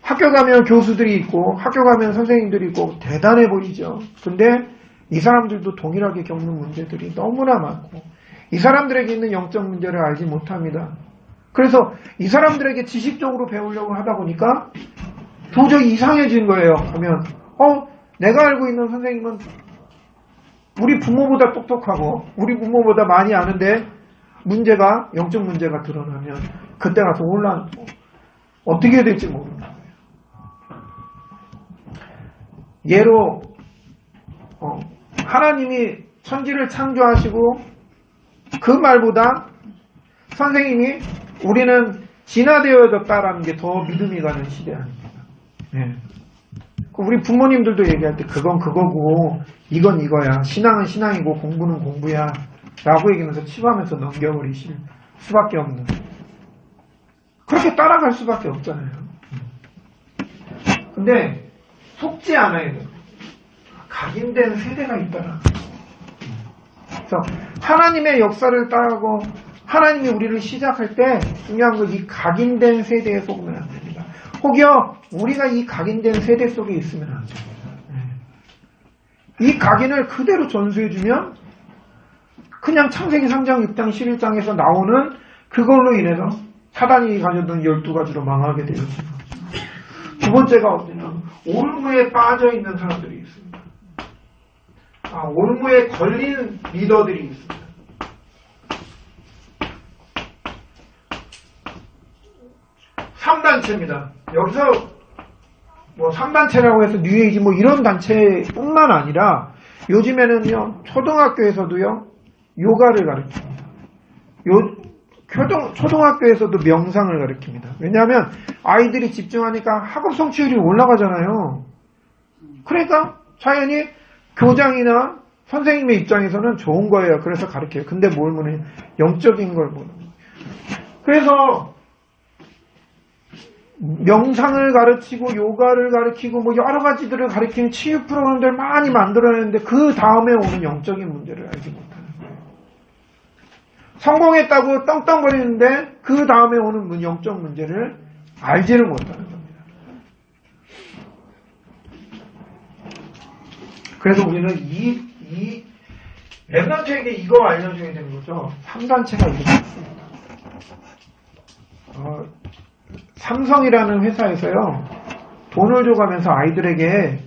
학교 가면 교수들이 있고 학교 가면 선생님들이 있고 대단해 보이죠. 근데 이 사람들도 동일하게 겪는 문제들이 너무나 많고 이 사람들에게 있는 영적 문제를 알지 못합니다. 그래서 이 사람들에게 지식적으로 배우려고 하다 보니까 도저히 이상해진 거예요. 그러면 내가 알고 있는 선생님은 우리 부모보다 똑똑하고 우리 부모보다 많이 아는데 문제가 영적 문제가 드러나면 그때 가서 어떻게 될지 모르는 거예요. 예로 하나님이 천지를 창조하시고 그 말보다 선생님이 우리는 진화되어졌다라는 게 더 믿음이 가는 시대 아닙니까? 예. 우리 부모님들도 얘기할 때 그건 그거고 이건 이거야. 신앙은 신앙이고 공부는 공부야. 라고 얘기하면서 치부하면서 넘겨버리실 수밖에 없는. 그렇게 따라갈 수밖에 없잖아요. 근데 속지 않아야 돼요. 각인된 세대가 있더라. 그래서 하나님의 역사를 따라가고 하나님이 우리를 시작할 때 중요한 건 이 각인된 세대에 속으면 안 됩니다. 혹여 우리가 이 각인된 세대 속에 있으면 안 됩니다. 이 각인을 그대로 전수해주면 그냥 창세기 3장, 6장, 11장에서 나오는 그걸로 인해서 사단이 가졌던 12가지로 망하게 되었습니다. 두 번째가 어디냐면 올무에 빠져있는 사람들이 있습니다. 올무에 걸린 리더들이 있습니다. 3단체입니다. 여기서 뭐 3단체라고 해서 뉴에이지 뭐 이런 단체뿐만 아니라 요즘에는요 초등학교에서도요 요가를 가르칩니다. 초등학교에서도 명상을 가르칩니다. 왜냐하면 아이들이 집중하니까 학업 성취율이 올라가잖아요. 그러니까 자연히 교장이나 선생님의 입장에서는 좋은 거예요. 그래서 가르쳐요. 근데 뭘 보느냐? 영적인 걸 보는 거예요. 그래서 명상을 가르치고 요가를 가르치고 뭐 여러 가지들을 가르치는 치유 프로그램들 많이 만들어냈는데 그 다음에 오는 영적인 문제를 알지 못하는 거예요. 성공했다고 떵떵거리는데 그 다음에 오는 영적 문제를 알지를 못하는 겁니다. 그래서 우리는 이 랩런트에게 이거 알려줘야 되는 거죠. 3단체가 이렇게 있습니다. 삼성이라는 회사에서요 돈을 줘가면서 아이들에게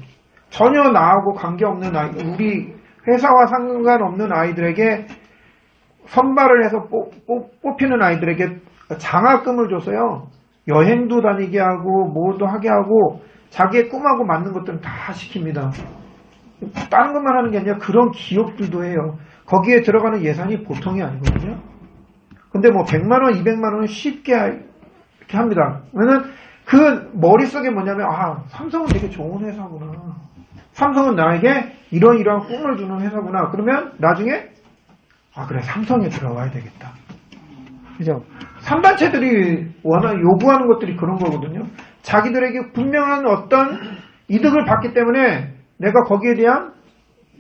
전혀 나하고 관계없는 우리 회사와 상관없는 아이들에게 선발을 해서 뽑히는 아이들에게 장학금을 줘서요 여행도 다니게 하고 뭐도 하게 하고 자기의 꿈하고 맞는 것들은 다 시킵니다. 다른 것만 하는 게 아니라 그런 기업들도 해요. 거기에 들어가는 예산이 보통이 아니거든요. 근데 뭐 100만원, 200만원은 쉽게 이렇게 합니다. 왜냐면 그 머릿속에 뭐냐면 삼성은 되게 좋은 회사구나. 삼성은 나에게 이러이러한 꿈을 주는 회사구나. 그러면 나중에 그래 삼성에 들어가야 되겠다. 그죠? 3단체들이 요구하는 것들이 그런 거거든요. 자기들에게 분명한 어떤 이득을 받기 때문에 내가 거기에 대한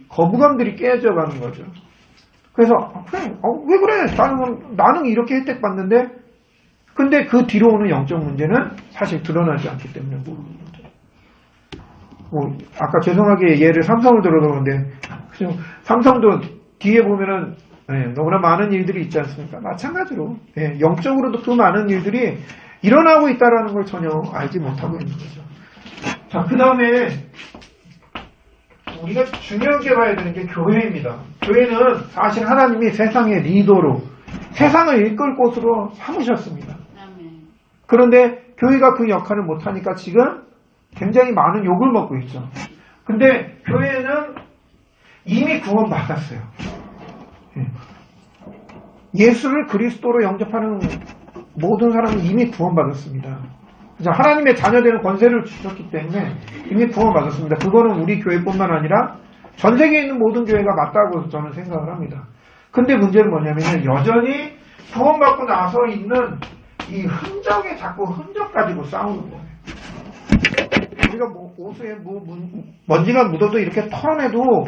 거부감들이 깨져가는 거죠. 그래서 그래, 왜 그래? 나는 이렇게 혜택 받는데 근데 그 뒤로 오는 영적 문제는 사실 드러나지 않기 때문에 모르는 거죠. 아까 죄송하게 예를 삼성을 들어서 그런데 삼성도 뒤에 보면은 너무나 많은 일들이 있지 않습니까? 마찬가지로 영적으로도 그 많은 일들이 일어나고 있다는 걸 전혀 알지 못하고 있는 거죠. 자, 그 다음에 우리가 중요하게 봐야 되는 게 교회입니다. 교회는 사실 하나님이 세상의 리더로 세상을 이끌 곳으로 삼으셨습니다. 그런데 교회가 그 역할을 못하니까 지금 굉장히 많은 욕을 먹고 있죠. 근데 교회는 이미 구원받았어요. 예수를 그리스도로 영접하는 모든 사람은 이미 구원받았습니다. 하나님의 자녀되는 권세를 주셨기 때문에 이미 구원받았습니다. 그거는 우리 교회뿐만 아니라 전 세계에 있는 모든 교회가 맞다고 저는 생각을 합니다. 근데 문제는 뭐냐면 여전히 구원받고 나서 있는 이 흔적에 자꾸 흔적 가지고 싸우는 거예요. 우리가 옷에 먼지가 묻어도 이렇게 털어내도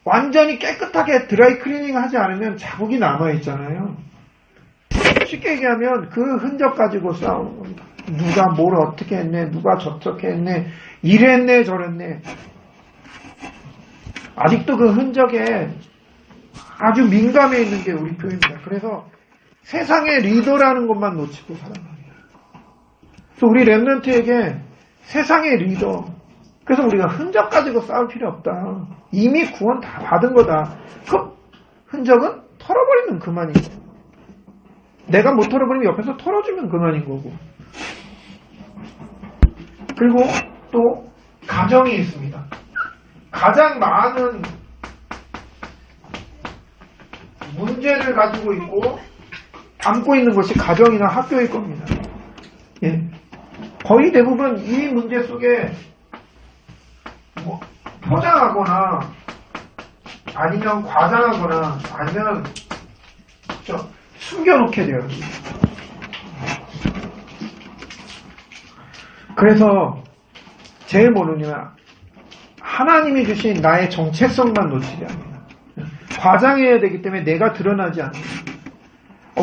완전히 깨끗하게 드라이 클리닝 하지 않으면 자국이 남아있잖아요. 쉽게 얘기하면 그 흔적 가지고 싸우는 겁니다. 누가 뭘 어떻게 했네, 누가 저렇게 했네, 이랬네, 저랬네. 아직도 그 흔적에 아주 민감해 있는 게 우리 교회입니다. 그래서 세상의 리더라는 것만 놓치고 살아갑니다. 그래서 우리 랩런트에게 세상의 리더, 그래서 우리가 흔적 가지고 싸울 필요 없다. 이미 구원 다 받은 거다. 그 흔적은 털어버리면 그만이고, 내가 못 털어버리면 옆에서 털어주면 그만인 거고. 그리고 또 가정이 있습니다. 가장 많은 문제를 가지고 있고 안고 있는 것이 가정이나 학교일 겁니다. 예. 거의 대부분 이 문제 속에 뭐 포장하거나 아니면 과장하거나 아니면 숨겨놓게 되어요. 그래서 제일 뭐느냐, 하나님이 주신 나의 정체성만 놓치게 합니다. 과장해야 되기 때문에 내가 드러나지 않는다.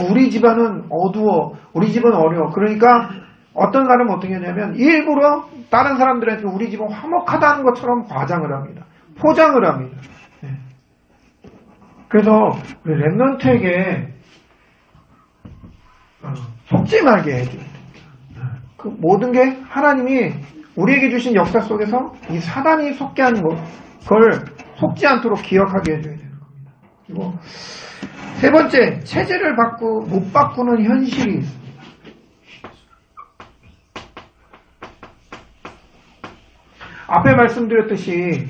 우리 집안은 어두워, 우리 집은 어려워. 그러니까 어떤 사람은 어떻게 하냐면 일부러 다른 사람들한테 우리 집은 화목하다는 것처럼 과장을 합니다. 포장을 합니다. 네. 그래서 우리 랩런트에게 속지 말게 해줘야 됩니다. 그 모든 게 하나님이 우리에게 주신 역사 속에서 이 사단이 속게 하는 것, 그걸 속지 않도록 기억하게 해줘야 되는 겁니다. 그리고 세 번째, 체질을 못 바꾸는 현실이 있습니다. 앞에 말씀드렸듯이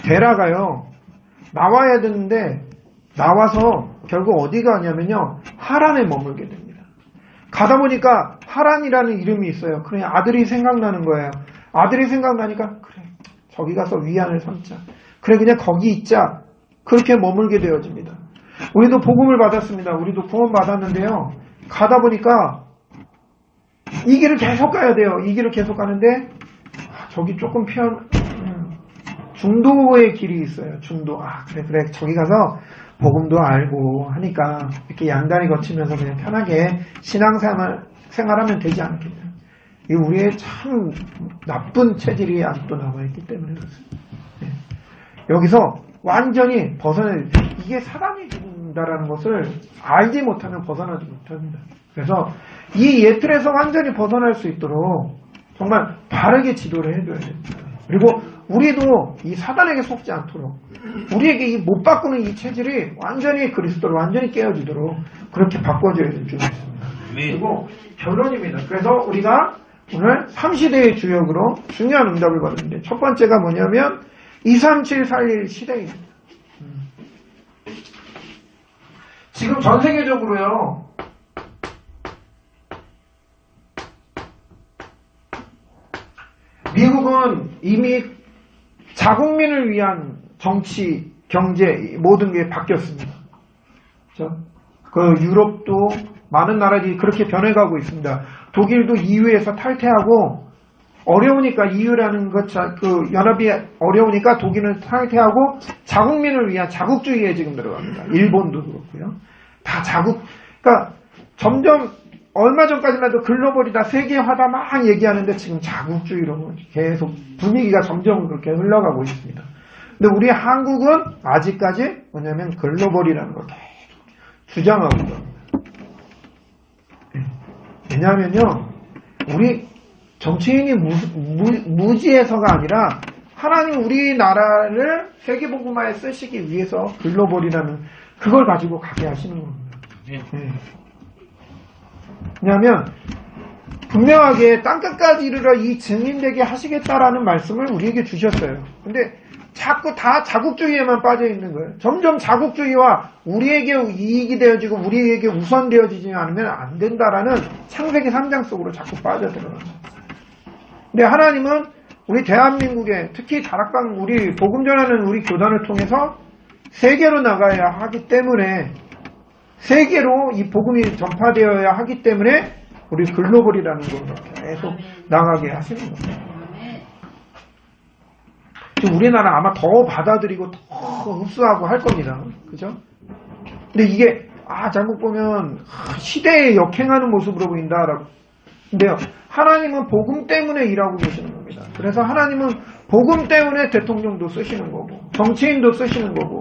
데라가요, 나와야 되는데 나와서 결국 어디 가냐면요, 하란에 머물게 됩니다. 가다 보니까 하란이라는 이름이 있어요. 그래, 아들이 생각나는 거예요. 아들이 생각나니까 그래, 저기 가서 위안을 삼자. 그래, 그냥 거기 있자. 그렇게 머물게 되어집니다. 우리도 복음을 받았습니다. 우리도 구원 받았는데요, 가다 보니까 이 길을 계속 가야 돼요. 이 길을 계속 가는데 저기 조금 중도의 길이 있어요. 중도. 그래 저기 가서 복음도 알고 하니까 이렇게 양다리 거치면서 그냥 편하게 신앙생활하면 되지 않겠냐. 이 우리의 참 나쁜 체질이 아직도 남아있기 때문에 그렇습니다. 네. 여기서 완전히 이게 사단이 준다라는 것을 알지 못하면 벗어나지 못합니다. 그래서 이 예틀에서 완전히 벗어날 수 있도록 정말 바르게 지도를 해줘야 됩니다. 그리고 우리도 이 사단에게 속지 않도록, 우리에게 이 못 바꾸는 이 체질이 완전히 그리스도로 완전히 깨어지도록 그렇게 바꿔줘야 될 줄 믿습니다. 그리고 결론입니다. 그래서 우리가 오늘 3시대의 주역으로 중요한 응답을 받았는데, 첫 번째가 뭐냐면 23741 시대입니다. 지금 전 세계적으로요, 미국은 이미 자국민을 위한 정치, 경제 모든 게 바뀌었습니다. 그렇죠? 그 유럽도 많은 나라들이 그렇게 변해가고 있습니다. 독일도 EU에서 탈퇴하고, 어려우니까 EU라는 그 연합이 어려우니까 독일은 탈퇴하고 자국민을 위한 자국주의에 지금 들어갑니다. 일본도 그렇고요. 다 그러니까 점점 얼마 전까지만 해도 글로벌이다, 세계화다 막 얘기하는데 지금 자국주의로 계속 분위기가 점점 그렇게 흘러가고 있습니다. 근데 우리 한국은 아직까지 뭐냐면 글로벌이라는 걸 계속 주장하고 있습니다. 왜냐하면요, 우리 정치인이 무지해서가 아니라 하나님 우리나라를 세계복음화에 쓰시기 위해서 글로벌이라는 그걸 가지고 가게 하시는 겁니다. 네. 왜냐하면 분명하게 땅끝까지 이르러 이 증인되게 하시겠다라는 말씀을 우리에게 주셨어요. 근데 자꾸 다 자국주의에만 빠져 있는 거예요. 점점 자국주의와 우리에게 이익이 되어지고 우리에게 우선되어지지 않으면 안 된다라는 창세기 3장 속으로 자꾸 빠져들어요. 근데 하나님은 우리 대한민국에, 특히 다락방 우리 복음 전하는 우리 교단을 통해서 세계로 나가야 하기 때문에, 세계로 이 복음이 전파되어야 하기 때문에 우리 글로벌이라는 걸로 계속 나가게 하시는 겁니다. 지금 우리나라 아마 더 받아들이고 더 흡수하고 할 겁니다. 그죠? 근데 이게 잘못 보면 시대에 역행하는 모습으로 보인다라고. 근데요, 하나님은 복음 때문에 일하고 계시는 겁니다. 그래서 하나님은 복음 때문에 대통령도 쓰시는 거고 정치인도 쓰시는 거고,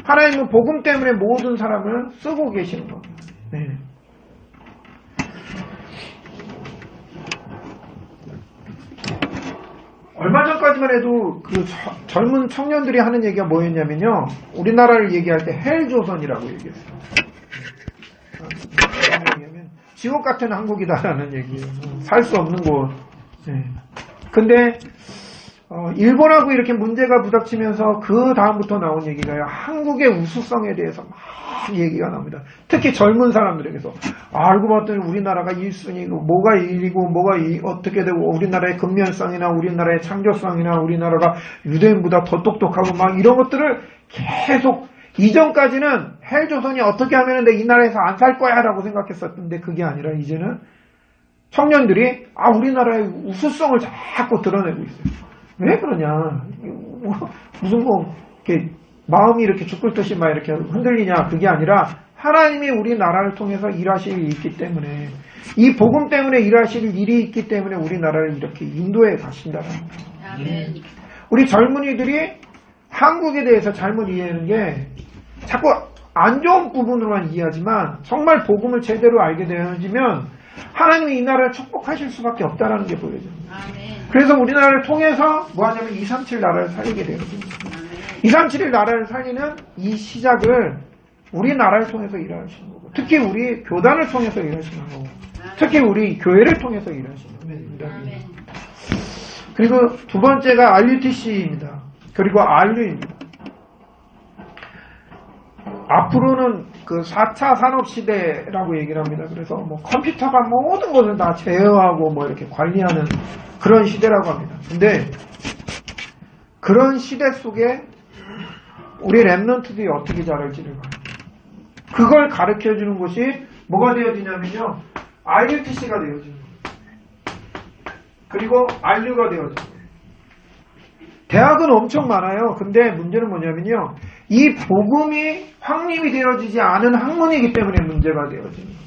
하나님은 복음 때문에 모든 사람을 쓰고 계시는 겁니다. 네. 얼마 전까지만 해도 그 젊은 청년들이 하는 얘기가 뭐였냐면요, 우리나라를 얘기할 때 헬조선이라고 얘기했어요. 지옥 같은 한국이다라는 얘기예요. 살 수 없는 곳. 네. 근데 일본하고 이렇게 문제가 부닥치면서 그 다음부터 나온 얘기가요. 한국의 우수성에 대해서 막 얘기가 나옵니다. 특히 젊은 사람들에게서 알고 봤더니 우리나라가 1순위고 뭐가 1위고 뭐가 어떻게 되고 우리나라의 근면성이나 우리나라의 창조성이나 우리나라가 유대인보다 더 똑똑하고 막 이런 것들을 계속 이전까지는 헬조선이 어떻게 하면 내 이 나라에서 안 살 거야 라고 생각했었는데 그게 아니라 이제는 청년들이 우리나라의 우수성을 자꾸 드러내고 있어요. 왜 그러냐? 무슨 이렇게 마음이 이렇게 죽을 듯이 막 이렇게 흔들리냐? 그게 아니라 하나님이 우리나라를 통해서 일하실 일이 있기 때문에 이 복음 때문에 일하실 일이 있기 때문에 우리나라를 이렇게 인도해 가신다는 거예요. 우리 젊은이들이 한국에 대해서 잘못 이해하는 게 자꾸 안 좋은 부분으로만 이해하지만 정말 복음을 제대로 알게 되어지면 하나님이 이 나라를 축복하실 수밖에 없다는 게 보여져요. 그래서 우리나라를 통해서 뭐 하냐면 237 나라를 살리게 되거든요. 237일 나라를 살리는 이 시작을 우리나라를 통해서 일하시는 거고 특히 우리 교단을 통해서 일하시는 거고 특히 우리 교회를 통해서 일하시는 겁니다. 그리고 두 번째가 RUTC입니다. 그리고 RU입니다. 앞으로는 그 4차 산업시대라고 얘기를 합니다. 그래서 뭐 컴퓨터가 모든 것을 다 제어하고 뭐 이렇게 관리하는 그런 시대라고 합니다. 근데 그런 시대 속에 우리 랩런트들이 어떻게 자랄지를 봐요. 그걸 가르쳐 주는 것이 뭐가 되어지냐면요. RUTC가 되어지는 거예요. 그리고 RU가 되어지는 거예요. 대학은 엄청 많아요. 근데 문제는 뭐냐면요. 이 복음이 확립이 되어지지 않은 학문이기 때문에 문제가 되어지는 거예요.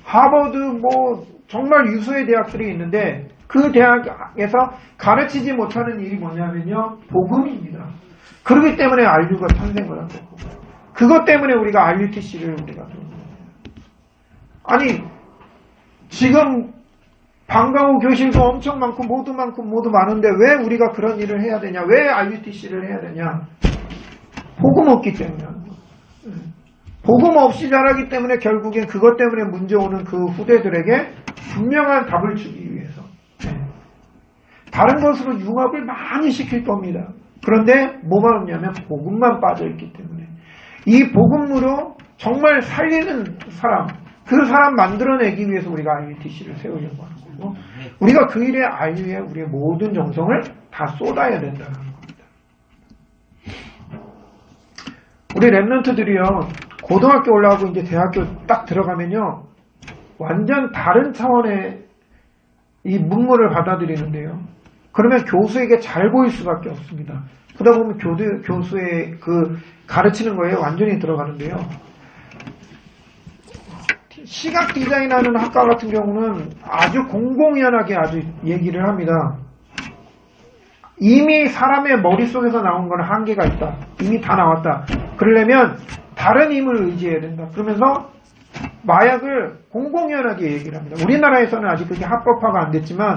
하버드 뭐 정말 유수의 대학들이 있는데 그 대학에서 가르치지 못하는 일이 뭐냐면요. 복음입니다. 그렇기 때문에 RU가 탄생을 한 거고 그것 때문에 우리가 RUTC를 우리가 아니 지금 방과후 교실도 엄청 많고 모두 많은데 왜 우리가 그런 일을 해야 되냐? 왜 RUTC를 해야 되냐? 복음 없기 때문에 하는 거예요. 복음 없이 자라기 때문에 결국엔 그것 때문에 문제 오는 그 후대들에게 분명한 답을 주기 위해서 다른 것으로 융합을 많이 시킬 겁니다. 그런데 뭐만 없냐면 복음만 빠져있기 때문에 이 복음으로 정말 살리는 사람 그 사람 만들어내기 위해서 우리가 RUTC를 세우려고 하는 거고 우리가 그 일에 RU에 우리의 모든 정성을 다 쏟아야 된다는 겁니다. 우리 랩런트들이요 고등학교 올라가고 이제 대학교 딱 들어가면요 완전 다른 차원의 이 문물을 받아들이는데요. 그러면 교수에게 잘 보일 수밖에 없습니다. 그러다 보면 교수의 그 가르치는 거에 완전히 들어가는데요. 시각 디자인하는 학과 같은 경우는 아주 공공연하게 아주 얘기를 합니다. 이미 사람의 머릿속에서 나온 건 한계가 있다. 이미 다 나왔다. 그러려면 다른 힘을 의지해야 된다. 그러면서 마약을 공공연하게 얘기를 합니다. 우리나라에서는 아직 그게 합법화가 안 됐지만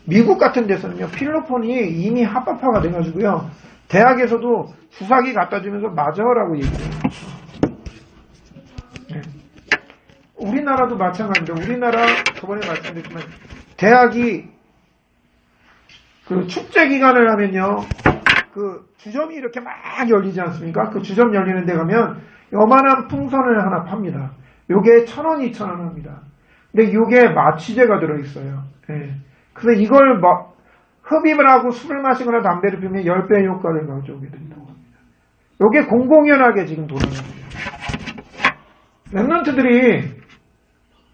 미국 같은 데서는요. 필로폰이 이미 합법화가 돼가지고요. 대학에서도 주사기 갖다 주면서 맞아라고 얘기해요. 네. 우리나라도 마찬가지입니다. 우리나라 저번에 말씀드렸지만 대학이 그 축제 기간을 하면요. 그 주점이 이렇게 막 열리지 않습니까? 그 주점 열리는 데 가면 요만한 풍선을 하나 팝니다. 요게 1,000원, 2,000원 합니다. 근데 요게 마취제가 들어있어요. 네. 그래서 이걸 막 흡입을 하고 술을 마시거나 담배를 피우면 10배의 효과를 가져오게 된다고 합니다. 요게 공공연하게 지금 돌아갑니다. 랩런트들이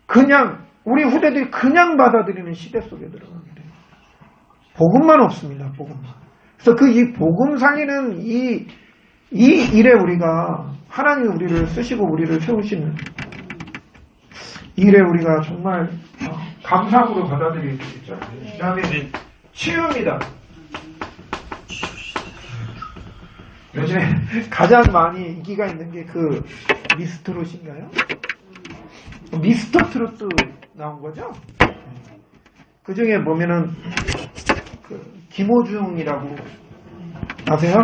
그냥 우리 후대들이 그냥 받아들이는 시대 속에 들어갑니다. 복음만 없습니다. 복음만. 그래서 그 이 복음 살리는 이 일에 우리가 하나님이 우리를 쓰시고 우리를 세우시는 일에 우리가 정말 감사함으로 받아들여야 되겠죠. 그 다음에 치유입니다. 요즘에 가장 많이 인기가 있는 게 그 미스트롯인가요? 미스터 트로트 나온 거죠? 그 중에 보면은 그 김호중이라고 아세요?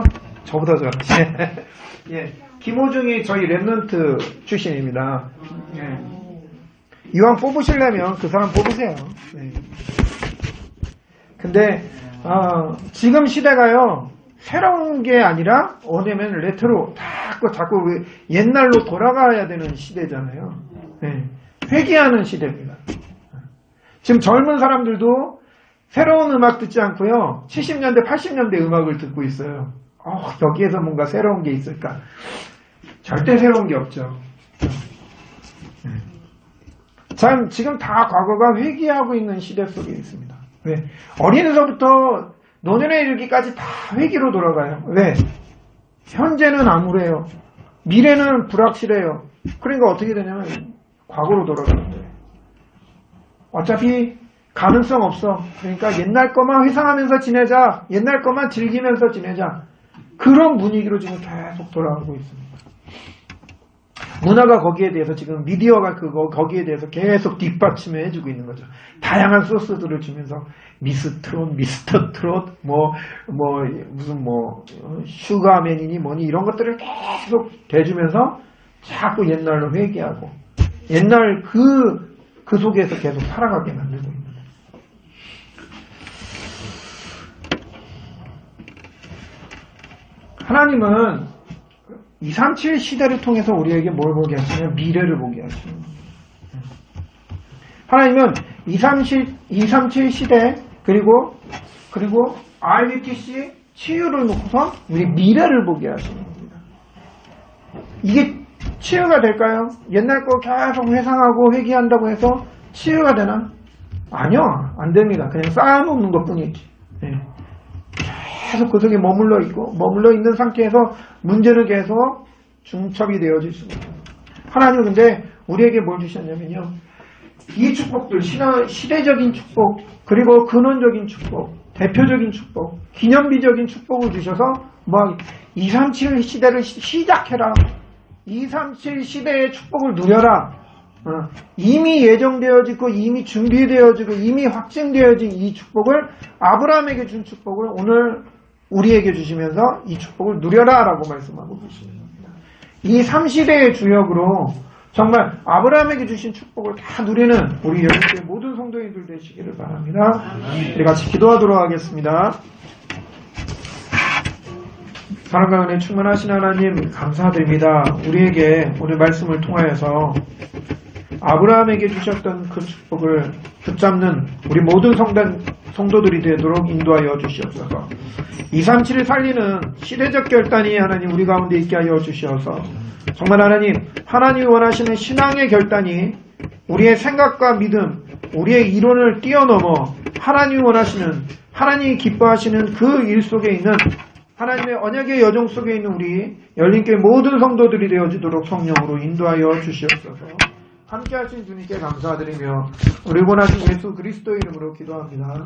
저보다 잘하시네. 예, 김호중이 저희 랩런트 출신입니다. 예. 이왕 뽑으시려면 그 사람 뽑으세요. 네. 근데 지금 시대가요 새로운 게 아니라 뭐냐면 레트로 자꾸 옛날로 돌아가야 되는 시대잖아요. 네. 회귀하는 시대입니다. 지금 젊은 사람들도 새로운 음악 듣지 않고요 70년대 80년대 음악을 듣고 있어요. 여기에서 뭔가 새로운 게 있을까? 절대 새로운 게 없죠. 참 지금 다 과거가 회귀하고 있는 시대 속에 있습니다. 왜? 어린에서부터 노년에 이르기까지 다 회귀로 돌아가요. 왜? 현재는 암울해요. 미래는 불확실해요. 그러니까 어떻게 되냐면 과거로 돌아가는 거예요. 어차피 가능성 없어. 그러니까 옛날 것만 회상하면서 지내자. 옛날 것만 즐기면서 지내자. 그런 분위기로 지금 계속 돌아가고 있습니다. 문화가 거기에 대해서 지금 미디어가 거기에 대해서 계속 뒷받침해 해주고 있는 거죠. 다양한 소스들을 주면서 미스 트롯, 미스터 트롯, 무슨 슈가맨이니 뭐니 이런 것들을 계속 대주면서 자꾸 옛날로 회귀하고 옛날 그 속에서 계속 살아가게 만들고 있는 거예요. 하나님은 237 시대를 통해서 우리에게 뭘 보게 하시냐면 미래를 보게 하시는 거예요. 하나님은 237 시대 그리고 IBTC 치유를 놓고서 우리 미래를 보게 하시는 겁니다. 이게 치유가 될까요? 옛날 거 계속 회상하고 회귀한다고 해서 치유가 되나? 아니요, 안 됩니다. 그냥 쌓아놓는 것 뿐이지. 네. 계속 그 속에 머물러 있는 상태에서 문제는 계속 중첩이 되어질 수가 있어요. 하나님은 근데 우리에게 뭘 주셨냐면요. 이 축복들, 시대적인 축복, 그리고 근원적인 축복, 대표적인 축복, 기념비적인 축복을 주셔서 237 시대를 시작해라. 237 시대의 축복을 누려라. 이미 예정되어지고 이미 준비되어지고 이미 확증되어진 이 축복을 아브라함에게 준 축복을 오늘 우리에게 주시면서 이 축복을 누려라 라고 말씀하고 계시는 겁니다. 이 3시대의 주역으로 정말 아브라함에게 주신 축복을 다 누리는 우리 여러분의 모든 성도님들 되시기를 바랍니다. 우리 같이 기도하도록 하겠습니다. 사랑과 은혜 충만하신 하나님 감사드립니다. 우리에게 오늘 말씀을 통하여서 아브라함에게 주셨던 그 축복을 붙잡는 우리 모든 성도들이 되도록 인도하여 주시옵소서. 237을 살리는 시대적 결단이 하나님 우리 가운데 있게 하여 주시어서 정말 하나님이 원하시는 신앙의 결단이 우리의 생각과 믿음, 우리의 이론을 뛰어넘어 하나님이 원하시는, 하나님이 기뻐하시는 그 일 속에 있는 하나님의 언약의 여정 속에 있는 우리 열린교회 모든 성도들이 되어지도록 성령으로 인도하여 주시옵소서. 함께 하신 주님께 감사드리며 우리 원하신 예수 그리스도 이름으로 기도합니다.